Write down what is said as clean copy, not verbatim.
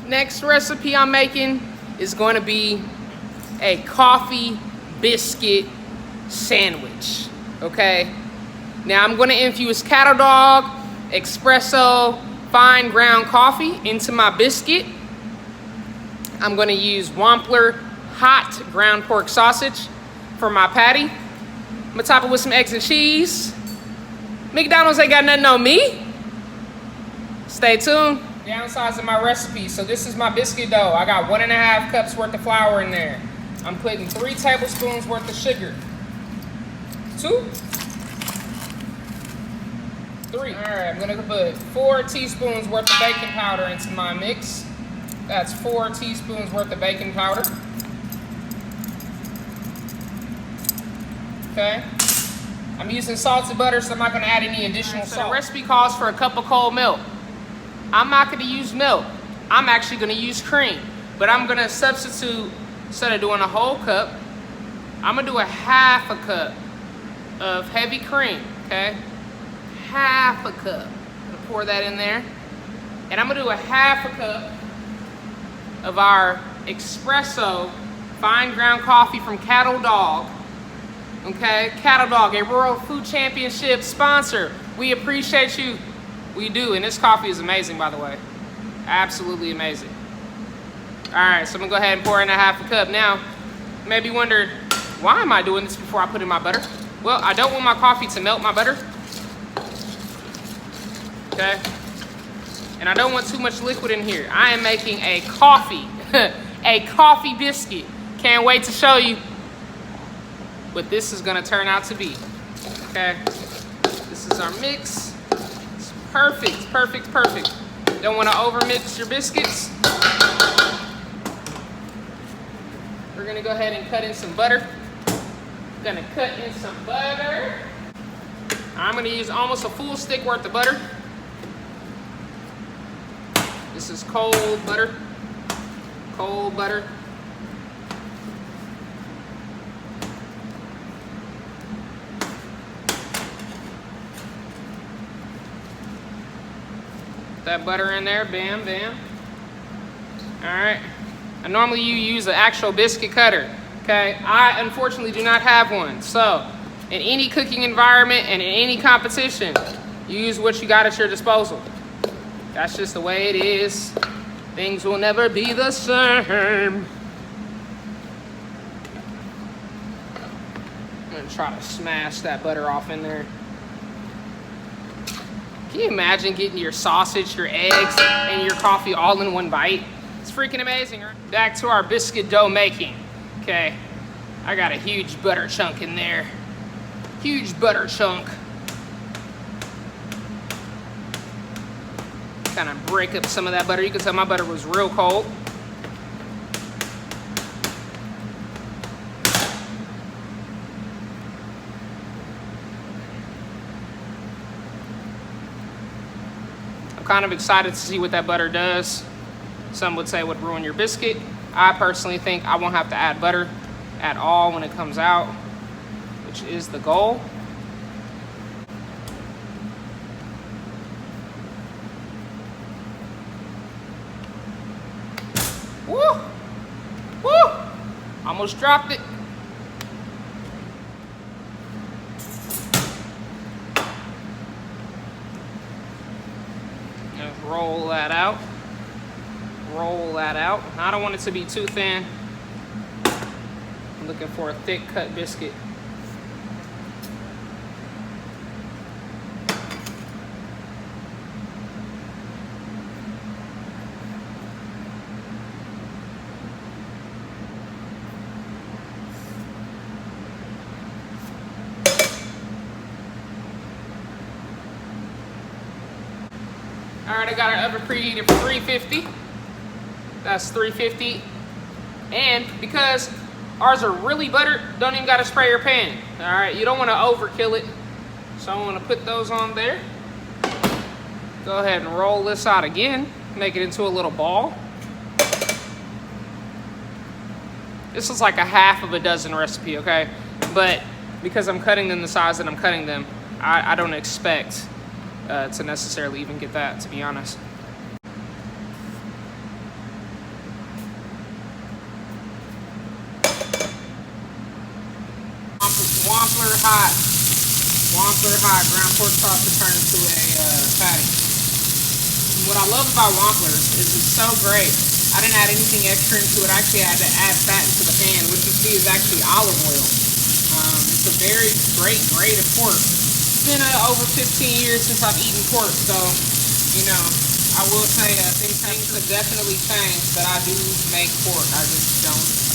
Next recipe I'm making is going to be a coffee biscuit sandwich, okay? Now I'm going to infuse cattle dog, espresso, fine ground coffee into my biscuit. I'm going to use Wampler hot ground pork sausage for my patty. I'm going to top it with some eggs and cheese. McDonald's ain't got nothing on me. Stay tuned. Downsizing my recipe. So this is my biscuit dough. I got 1.5 cups worth of flour in there. I'm putting 3 tablespoons worth of sugar. 2, 3. All right, I'm gonna put 4 teaspoons worth of baking powder into my mix. That's 4 teaspoons worth of baking powder. Okay. I'm using salted butter, so I'm not gonna add any additional salt. The recipe calls for a cup of cold milk. I'm not gonna use milk. I'm actually gonna use cream, but I'm gonna substitute, instead of doing a whole cup, I'm gonna do a half a cup of heavy cream, okay? Half a cup. I'm gonna pour that in there. And I'm gonna do a half a cup of our Expresso fine ground coffee from Cattle Dog. Okay, Cattle Dog, a World Food Championship sponsor. We appreciate you. We do, and this coffee is amazing, by the way. Absolutely amazing. All right, so I'm gonna go ahead and pour in a half a cup. Now, maybe wondered, why am I doing this before I put in my butter? Well, I don't want my coffee to melt my butter. Okay, and I don't want too much liquid in here. I am making a coffee, a coffee biscuit. Can't wait to show you what this is gonna turn out to be. Okay, this is our mix. It's perfect, perfect, perfect. Don't wanna overmix your biscuits. We're gonna go ahead and cut in some butter. Gonna cut in some butter. I'm gonna use almost a full stick worth of butter. This is cold butter. Cold butter. That butter in there, bam, bam. All right. And normally you use an actual biscuit cutter, okay? I unfortunately do not have one. So in any cooking environment and in any competition, you use what you got at your disposal. That's just the way it is. Things will never be the same. I'm gonna try to smash that butter off in there. Can you imagine getting your sausage, your eggs, and your coffee all in one bite? It's freaking amazing, right? Back to our biscuit dough making. Okay, I got a huge butter chunk in there. Huge butter chunk. Kind of break up some of that butter. You can tell my butter was real cold. Kind of excited to see what that butter does. Some would say it would ruin your biscuit. I personally think I won't have to add butter at all when it comes out, which is the goal. Woo! Woo! Almost dropped it. Roll that out. Roll that out. I don't want it to be too thin. I'm looking for a thick cut biscuit. All right, I got our oven preheated for 350. That's 350. And because ours are really buttered, don't even gotta spray your pan. All right, you don't wanna overkill it. So I'm gonna put those on there. Go ahead and roll this out again. Make it into a little ball. This is like a half of a dozen recipe, okay? But because I'm cutting them the size that I'm cutting them, I don't expect to necessarily even get that, to be honest. Wampler hot ground pork sauce to turn into a patty. What I love about Wamplers is it's so great. I didn't add anything extra into it. I actually had to add fat into the pan. What you see is actually olive oil. It's a very great grade of pork. It's been over 15 years since I've eaten pork, so, you know, I will say things have definitely changed, but I do make pork. I just don't